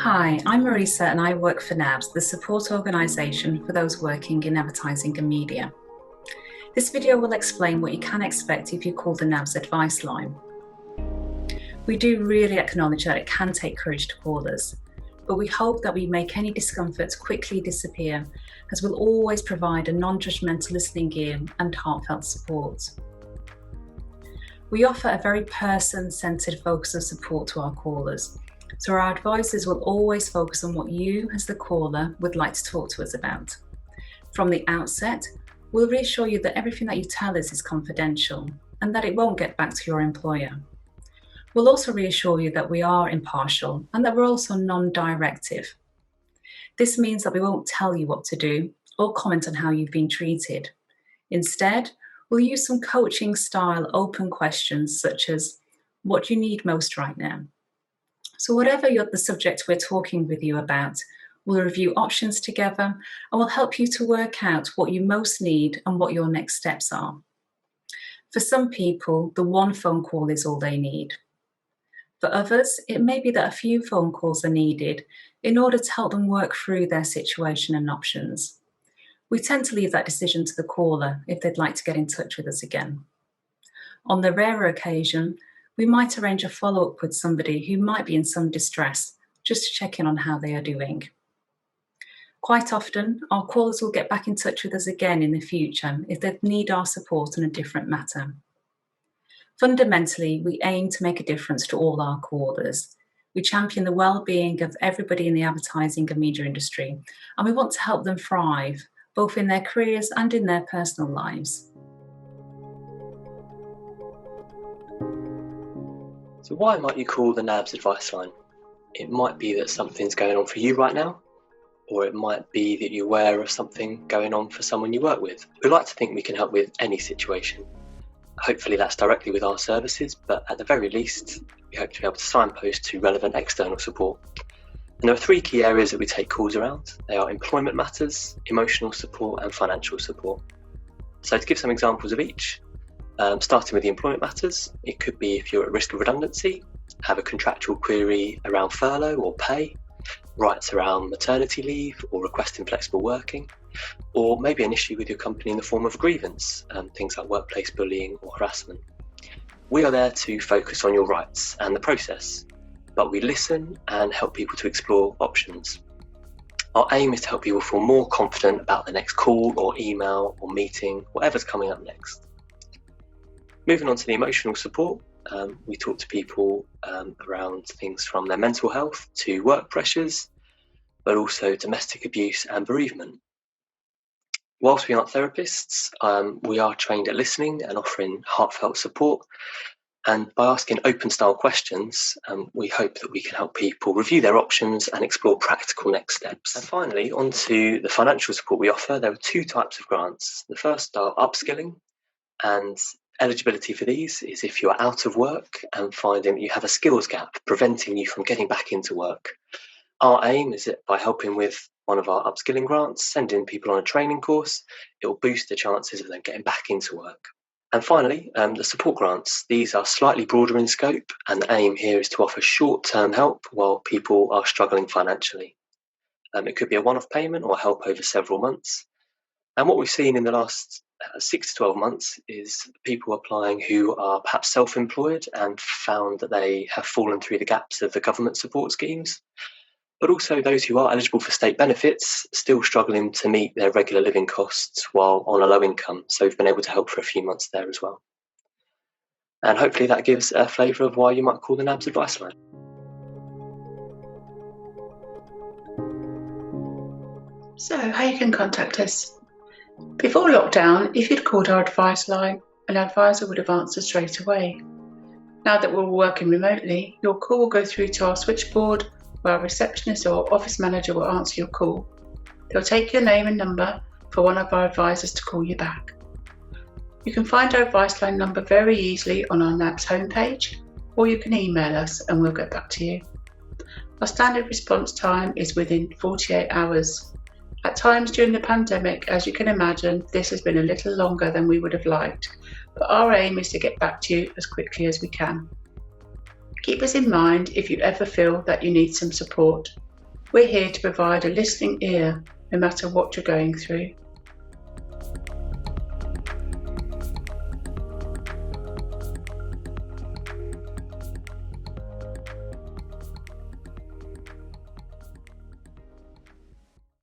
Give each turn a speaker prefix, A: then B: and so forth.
A: Hi, I'm Marisa and I work for NABS, the support organisation for those working in advertising and media. This video will explain what you can expect if you call the NABS advice line. We do really acknowledge that it can take courage to call us, but we hope that we make any discomforts quickly disappear, as we'll always provide a non-judgmental listening ear and heartfelt support. We offer a very person-centred focus of support to our callers. So our advisors will always focus on what you, as the caller, would like to talk to us about. From the outset, we'll reassure you that everything that you tell us is confidential and that it won't get back to your employer. We'll also reassure you that we are impartial and that we're also non-directive. This means that we won't tell you what to do or comment on how you've been treated. Instead, we'll use some coaching style open questions such as, what do you need most right now? So whatever the subject we're talking with you about, we'll review options together and we'll help you to work out what you most need and what your next steps are. For some people, the one phone call is all they need. For others, it may be that a few phone calls are needed in order to help them work through their situation and options. We tend to leave that decision to the caller if they'd like to get in touch with us again. On the rarer occasion, we might arrange a follow-up with somebody who might be in some distress, just to check in on how they are doing. Quite often, our callers will get back in touch with us again in the future if they need our support on a different matter. Fundamentally, we aim to make a difference to all our callers. We champion the well-being of everybody in the advertising and media industry, and we want to help them thrive, both in their careers and in their personal lives.
B: So why might you call the NABS advice line? It might be that something's going on for you right now, or it might be that you're aware of something going on for someone you work with. We like to think we can help with any situation. Hopefully that's directly with our services, but at the very least, we hope to be able to signpost to relevant external support. And there are three key areas that we take calls around. They are employment matters, emotional support, and financial support. So to give some examples of each, starting with the employment matters, it could be if you're at risk of redundancy, have a contractual query around furlough or pay, rights around maternity leave or requesting flexible working, or maybe an issue with your company in the form of a grievance, things like workplace bullying or harassment. We are there to focus on your rights and the process, but we listen and help people to explore options. Our aim is to help people feel more confident about the next call or email or meeting, whatever's coming up next. Moving on to the emotional support, we talk to people around things from their mental health to work pressures, but also domestic abuse and bereavement. Whilst we aren't therapists, we are trained at listening and offering heartfelt support. And by asking open style questions, we hope that we can help people review their options and explore practical next steps. And finally, onto the financial support we offer. There are two types of grants. The first are upskilling, and eligibility for these is if you are out of work and finding that you have a skills gap preventing you from getting back into work. Our aim is that by helping with one of our upskilling grants, sending people on a training course, it will boost the chances of them getting back into work. And finally, the support grants. These are slightly broader in scope, and the aim here is to offer short-term help while people are struggling financially. It could be a one-off payment or help over several months. And what we've seen in the last 6 to 12 months is people applying who are perhaps self-employed and found that they have fallen through the gaps of the government support schemes, but also those who are eligible for state benefits still struggling to meet their regular living costs while on a low income. So we've been able to help for a few months there as well. And hopefully that gives a flavour of why you might call the NABS advice line.
C: So how you can contact us. Before lockdown, if you'd called our advice line, an advisor would have answered straight away. Now that we're all working remotely, your call will go through to our switchboard, where our receptionist or office manager will answer your call. They'll take your name and number for one of our advisors to call you back. You can find our advice line number very easily on our NABS homepage, or you can email us and we'll get back to you. Our standard response time is within 48 hours. At times during the pandemic, as you can imagine, this has been a little longer than we would have liked, but our aim is to get back to you as quickly as we can. Keep us in mind if you ever feel that you need some support. We're here to provide a listening ear no matter what you're going through.